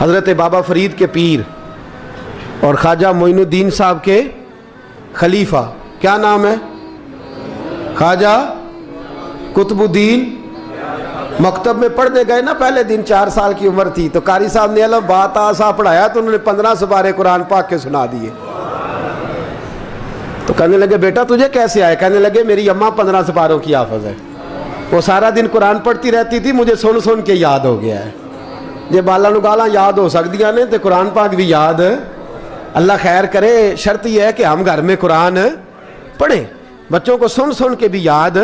حضرت بابا فرید کے پیر اور خواجہ معین الدین صاحب کے خلیفہ، کیا نام ہے؟ خواجہ قطب الدین۔ مکتب میں پڑھنے گئے نا پہلے دن، 4 سال کی عمر تھی، تو قاری صاحب نے الف با تا سا پڑھایا تو انہوں نے 15 سپارے قرآن پاک کے سنا دیے۔ تو کہنے لگے بیٹا تجھے کیسے آئے؟ کہنے لگے میری اماں 15 سپاروں کی حافظ ہے، وہ سارا دن قرآن پڑھتی رہتی تھی، مجھے سن سن کے یاد ہو گیا ہے۔ یہ بالا نو گالاں یاد ہو سکدیاں نے تے قرآن پاک بھی یاد، اللہ خیر کرے۔ شرط یہ ہے کہ ہم گھر میں قرآن پڑھیں، بچوں کو سن سن کے بھی یاد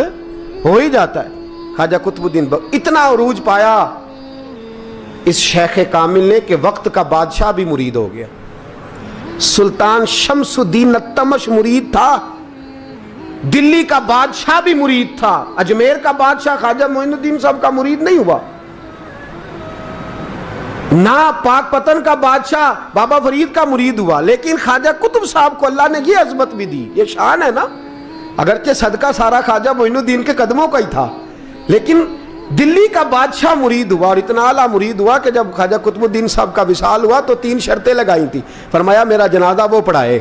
ہو ہی جاتا ہے۔ خواجہ قطب الدین اتنا عروج پایا اس شیخ کامل نے کہ وقت کا بادشاہ بھی مرید ہو گیا۔ سلطان شمس الدین التمش مرید تھا، دلی کا بادشاہ بھی مرید تھا، اجمیر کا بادشاہ خواجہ معین الدین صاحب کا مرید نہیں ہوا، نہ پاک پتن کا بادشاہ بابا فرید کا مرید ہوا، لیکن خواجہ قطب صاحب کو اللہ نے یہ عظمت بھی دی۔ یہ شان ہے نا، اگرچہ صدقہ سارا خواجہ معین الدین کے قدموں کا ہی تھا، لیکن دلی کا بادشاہ مرید ہوا، اور اتنا اعلیٰ مرید ہوا کہ جب خواجہ قطب الدین صاحب کا وصال ہوا تو 3 شرطیں لگائی تھی۔ فرمایا میرا جنازہ وہ پڑھائے،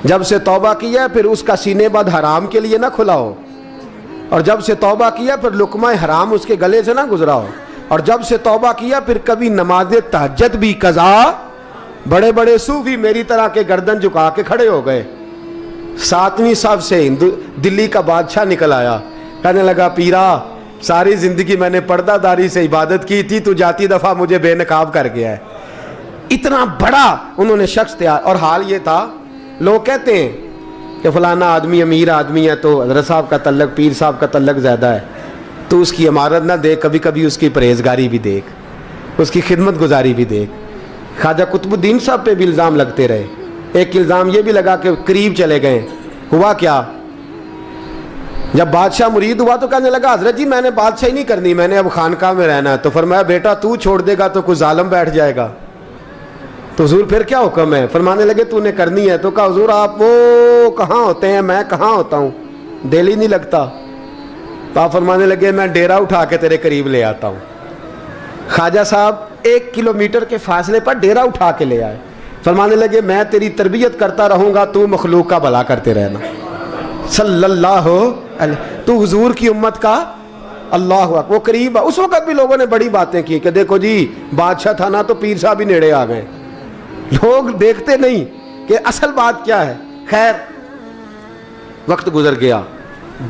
جب سے توبہ کیا پھر اس کا سینے بد حرام کے لیے نہ کھلا ہو، اور جب سے توبہ کیا پھر لقمہ حرام اس کے گلے سے نہ گزرا ہو، اور جب سے توبہ کیا پھر کبھی نماز تہجد بھی قضا۔ بڑے بڑے صوفی میری طرح کے گردن جھکا کے کھڑے ہو گئے۔ 7ویں صف سے دلی کا بادشاہ نکل آیا، کہنے لگا پیرا ساری زندگی میں نے پردہ داری سے عبادت کی تھی، تو جاتی دفعہ مجھے بے نقاب کر گیا ہے۔ اتنا بڑا انہوں نے شخص تیار، اور حال یہ تھا لوگ کہتے ہیں کہ فلانا آدمی امیر آدمی ہے تو حضرت صاحب کا تعلق، پیر صاحب کا تعلق زیادہ ہے، تو اس کی عمارت نہ دیکھ، کبھی کبھی اس کی پرہیزگاری بھی دیکھ، اس کی خدمت گزاری بھی دیکھ۔ خواجہ قطب الدین صاحب پہ بھی الزام لگتے رہے۔ ایک الزام یہ بھی لگا کہ قریب چلے گئے۔ ہوا کیا، جب بادشاہ مرید ہوا تو کہنے لگا حضرت جی میں نے بادشاہی نہیں کرنی، میں نے اب خانقاہ میں رہنا ہے۔ تو فرمایا بیٹا تو چھوڑ دے گا تو کوئی ظالم بیٹھ جائے گا، تو حضور پھر کیا حکم ہے؟ فرمانے لگے تو نے کرنی ہے۔ تو کہا حضور آپ وہ کہاں ہوتے ہیں، میں کہاں ہوتا ہوں، دل ہی نہیں لگتا۔ تو آپ فرمانے لگے میں ڈیرا اٹھا کے تیرے قریب لے آتا ہوں۔ خواجہ صاحب 1 کلومیٹر کے فاصلے پر ڈیرا اٹھا کے لے آئے، فرمانے لگے میں تیری تربیت کرتا رہوں گا، تو مخلوق کا بھلا کرتے رہنا۔ صلی اللہ علیہ، تو حضور کی امت کا اللہ اکبر، وہ قریب۔ اس وقت بھی لوگوں نے بڑی باتیں کی کہ دیکھو جی بادشاہ تھا نا تو پیر صاحب ہی نیڑے آ گئے، لوگ دیکھتے نہیں کہ اصل بات کیا ہے۔ خیر وقت گزر گیا،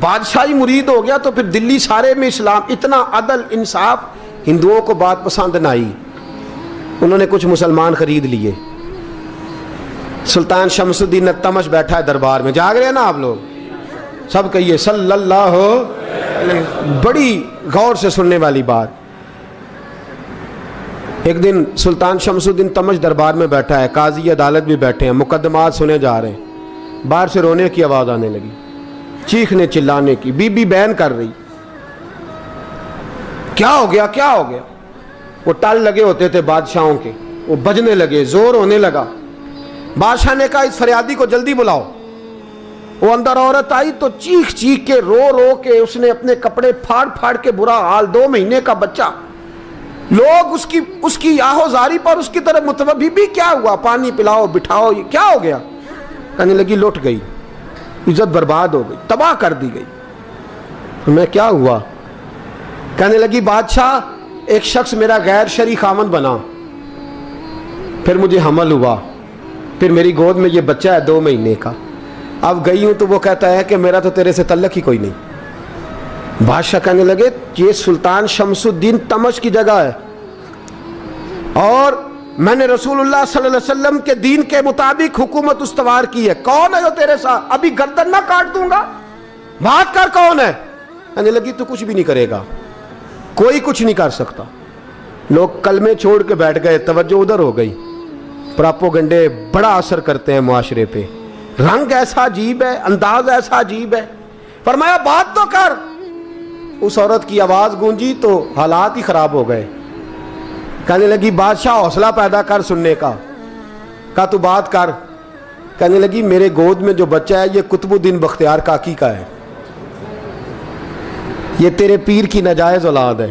بادشاہی مرید ہو گیا، تو پھر دلی سارے میں اسلام، اتنا عدل انصاف، ہندوؤں کو بات پسند نہ آئی، انہوں نے کچھ مسلمان خرید لیے۔ سلطان شمس الدین التمش بیٹھا ہے دربار میں، جاگ رہے ہیں نا آپ لوگ سب، کہیے صلی اللہ علیہ۔ بڑی غور سے سننے والی بات، ایک دن سلطان شمس الدین تمش دربار میں بیٹھا ہے، قاضی عدالت بھی بیٹھے ہیں، مقدمات سنے جا رہے ہیں، باہر سے رونے کی آواز آنے لگی، چیخنے چلانے کی، بی بی بیان کر رہی، کیا ہو گیا کیا ہو گیا؟ وہ ٹال لگے ہوتے تھے بادشاہوں کے، وہ بجنے لگے، زور ہونے لگا۔ بادشاہ نے کہا اس فریادی کو جلدی بلاؤ۔ وہ اندر عورت آئی تو چیخ چیخ کے رو رو کے اس نے اپنے کپڑے پھاڑ پھاڑ کے، برا حال، 2 مہینے کا بچہ، لوگ اس کی آہو زاری پر اس کی طرف متوجہ، بھی کیا ہوا، پانی پلاؤ بٹھاؤ، یہ کیا ہو گیا؟ کہنے لگی لٹ گئی، عزت برباد ہو گئی، تباہ کر دی گئی۔ میں کیا ہوا؟ کہنے لگی بادشاہ ایک شخص میرا غیر شرعی خامند بنا، پھر مجھے حمل ہوا، پھر میری گود میں یہ بچہ ہے 2 مہینے کا، اب گئی ہوں تو وہ کہتا ہے کہ میرا تو تیرے سے تعلق ہی کوئی نہیں۔ بادشاہ کہنے لگے یہ سلطان شمس الدین تمش کی جگہ ہے، اور میں نے رسول اللہ صلی اللہ علیہ وسلم کے دین کے مطابق حکومت استوار کی ہے، کون ہے جو تیرے ساتھ؟ ابھی گردن نہ کاٹ دوں گا، بات کر کون ہے؟ کہنے لگی تو کچھ بھی نہیں کرے گا، کوئی کچھ نہیں کر سکتا۔ لوگ کلمے چھوڑ کے بیٹھ گئے، توجہ ادھر ہو گئی۔ پراپوگنڈے بڑا اثر کرتے ہیں معاشرے پہ، رنگ ایسا عجیب ہے، انداز ایسا عجیب ہے۔ فرمایا بات تو کر۔ اس عورت کی آواز گونجی تو حالات ہی خراب ہو گئے۔ کہنے لگی بادشاہ حوصلہ پیدا کر سننے کا۔ کہا تو بات کر۔ کہنے لگی میرے گود میں جو بچہ ہے یہ قطب الدین بختیار کاکی کا ہے، یہ تیرے پیر کی ناجائز اولاد ہے۔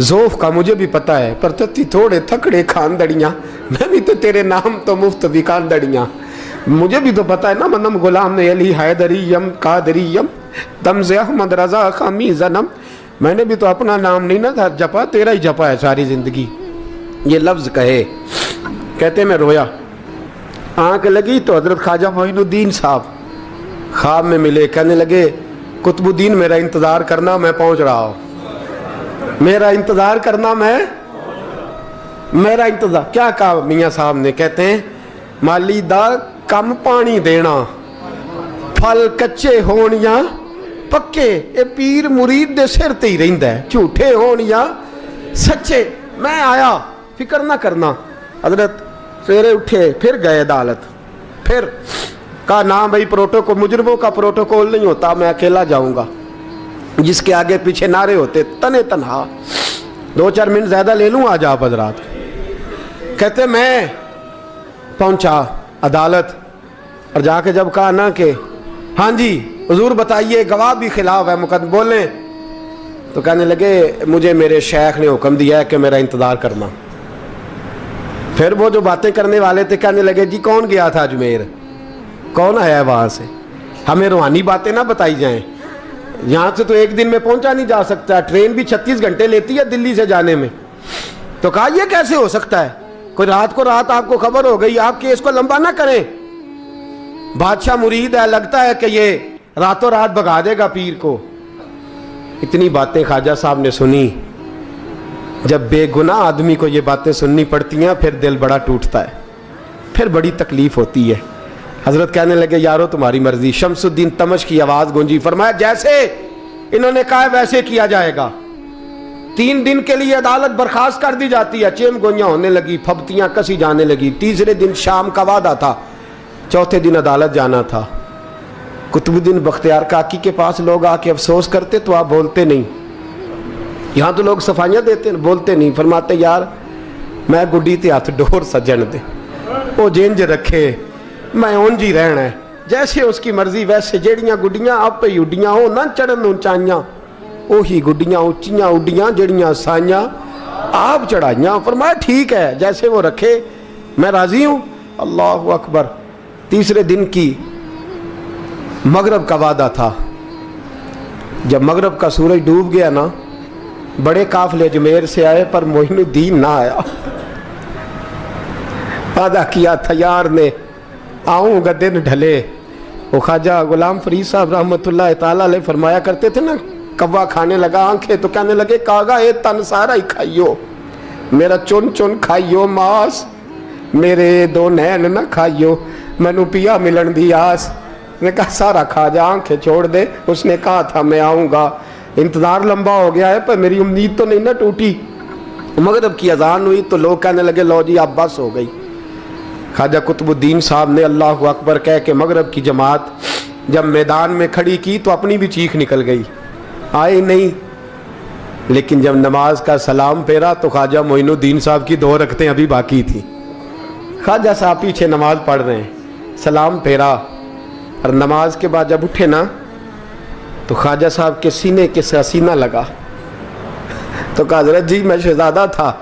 ذوف کا مجھے بھی پتہ ہے، پر تتی تھوڑے تھکڑے خاندڑیاں، میں بھی تو تیرے نام تو مفت بھی خاندڑیاں، مجھے بھی تو پتہ ہے نا، منم غلام نے علی حیدریم قادریم تمز احمد رضا خامی زنم، میں نے بھی تو اپنا نام نہیں نہ جپا، تیرا ہی جپا ہے ساری زندگی۔ یہ لفظ کہے، کہتے میں رویا، آنکھ لگی تو حضرت خواجہ معین الدین صاحب خواب میں ملے، کہنے لگے قطب الدین میرا انتظار کرنا، میں پہنچ رہا ہوں، میرا انتظار کرنا، میرا انتظار۔ کیا کہا میاں صاحب نے؟ کہتے ہیں مالی دا کم پانی دینا، پھل کچے ہون یا پکے، اے پیر مرید دے سر تے ہی رہندا ہے، جھوٹے ہون یا سچے۔ میں آیا، فکر نہ کرنا۔ حضرت سویرے اٹھے، پھر گئے عدالت، پھر کہا نا بھائی پروٹوکول، مجرموں کا پروٹوکول نہیں ہوتا، میں اکیلا جاؤں گا، جس کے آگے پیچھے نعرے ہوتے تنے تنہا، 2-4 منٹ زیادہ لے لوں آج آپ حضرات۔ کہتے میں پہنچا عدالت، اور جا کے جب کہا نا کہ ہاں جی حضور بتائیے، گواہ بھی خلاف ہے، مقدم بولیں، تو کہنے لگے مجھے میرے شیخ نے حکم دیا ہے کہ میرا انتظار کرنا۔ پھر وہ جو باتیں کرنے والے تھے کہنے لگے جی کون گیا تھا اجمیر، کون آیا ہے وہاں سے، ہمیں روحانی باتیں نہ بتائی جائیں، یہاں سے تو ایک دن میں پہنچا نہیں جا سکتا، ٹرین بھی 36 گھنٹے لیتی ہے دلی سے جانے میں۔ تو کہا یہ کیسے ہو سکتا ہے، کوئی رات کو رات آپ کو خبر ہو گئی، آپ کیس کو لمبا نہ کریں، بادشاہ مرید ہے، لگتا ہے کہ یہ راتوں رات بھگا دے گا پیر کو۔ اتنی باتیں خواجہ صاحب نے سنی۔ جب بے گناہ آدمی کو یہ باتیں سننی پڑتی ہیں پھر دل بڑا ٹوٹتا ہے، پھر بڑی تکلیف ہوتی ہے۔ حضرت کہنے لگے یارو تمہاری مرضی۔ شمس الدین تمش کی آواز گونجی، فرمایا جیسے انہوں نے کہا ویسے کیا جائے گا۔ 3 دن کے لیے عدالت برخاست کر دی جاتی ہے۔ چیم گوئیاں ہونے لگی، پھبتیاں کسی جانے لگی۔ تیسرے دن شام کا وعدہ تھا، چوتھے دن عدالت جانا تھا۔ قطب الدین بختیار کاکی کے پاس لوگ آ کے افسوس کرتے تو آپ بولتے نہیں، یہاں تو لوگ صفائیاں دیتے بولتے نہیں، فرماتے یار میں گڈی تے ہاتھ ڈور سجن دے، وہ جینج رکھے میں اونج ہی رہنا ہے، جیسے اس کی مرضی ویسے، جیڑیاں گڈیاں آپ پہ اڈیاں ہو نہ چڑھن اونچائیاں، وہی گڈیاں اونچیاں اڈیاں جیڑیاں سائیاں آپ چڑھائیاں۔ فرمایا ٹھیک ہے جیسے وہ رکھے میں راضی ہوں۔ اللہ اکبر۔ تیسرے دن کی مغرب کا وعدہ تھا، جب مغرب کا سورج ڈوب گیا نا، بڑے قافلے اجمیر سے آئے پر معین الدین نہ آیا۔ وعدہ کیا تھا یار نے آؤں گا دن ڈھلے۔ وہ خواجہ غلام فرید صاحب رحمۃ اللہ تعالیٰ علیہ فرمایا کرتے تھے نا، کوا کھانے لگا آنکھیں تو کہنے لگے کاغا اے تن سارا ہی کھائیو، میرا چن چن کھائیو ماس، میرے 2 نین نہ کھائیو، مینو پیا ملن دی آس۔ نے کہا سارا کھا جا، آنکھیں چھوڑ دے۔ اس نے کہا تھا میں آؤں گا، انتظار لمبا ہو گیا ہے پر میری امید تو نہیں نہ ٹوٹی۔ مغرب کی اذان ہوئی تو لوگ کہنے لگے لو جی اب بس ہو گئی۔ خواجہ قطب الدین صاحب نے اللہ اکبر کہہ کے مغرب کی جماعت جب میدان میں کھڑی کی تو اپنی بھی چیخ نکل گئی، آئے نہیں۔ لیکن جب نماز کا سلام پھیرا تو خواجہ معین الدین صاحب کی 2 رکعتیں ابھی باقی تھیں۔ خواجہ صاحب پیچھے نماز پڑھ رہے ہیں، سلام پھیرا، اور نماز کے بعد جب اٹھے نا تو خواجہ صاحب کے سینے کے سینہ لگا تو کہا حضرت جی میں شہزادہ تھا،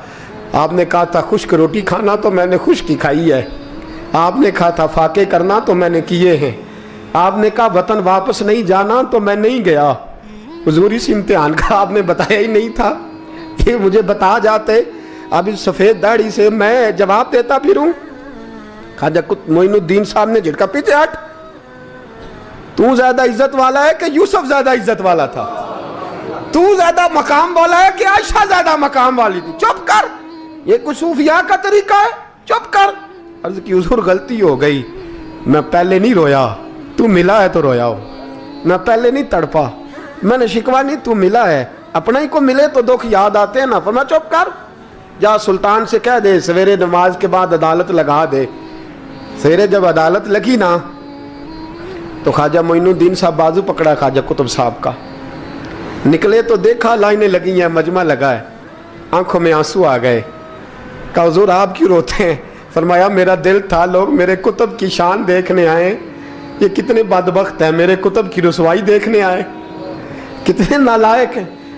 آپ نے کہا تھا خشک روٹی کھانا تو میں نے خشک ہی کھائی ہے، آپ نے کہا تھا فاقے کرنا تو میں نے کیے ہیں، آپ نے کہا وطن واپس نہیں جانا تو میں نہیں گیا۔ حضور اس امتحان کا آپ نے بتایا ہی نہیں تھا، یہ مجھے بتا جاتے اب اس سفید داڑھی سے میں جواب دیتا پھروں۔ خواجہ معین الدین صاحب نے جھٹکا، پیچھے ہٹ، تو زیادہ عزت والا ہے کہ یوسف زیادہ عزت والا تھا؟ تو زیادہ مقام والا ہے کہ عائشہ زیادہ مقام والی تھی؟ چپ کر، یہ کچھ صوفیاء کا طریقہ ہے، چپ کر۔ عرض کی حضور غلطی ہو گئی، میں پہلے نہیں رویا، تو ملا ہے تو رویا ہو، میں پہلے نہیں تڑپا، میں نے شکوا نہیں، تو ملا ہے، اپنا ہی کو ملے تو دکھ یاد آتے ہیں نا۔ فرمایا چپ کر، جا سلطان سے کہہ دے سویرے نماز کے بعد عدالت لگا دے۔ سویرے جب عدالت لگی نا تو خواجہ معین الدین صاحب بازو پکڑا خواجہ قطب صاحب کا، نکلے تو دیکھا لائنیں لگی ہیں، مجمع لگا ہے، آنکھوں میں آنسو آ گئے۔ کہا حضور آپ کیوں روتے ہیں؟ فرمایا میرا دل تھا لوگ میرے کتب کی شان دیکھنے آئے، یہ کتنے بدبخت ہیں، میرے کتب کی رسوائی دیکھنے آئے، کتنے نالائق ہیں۔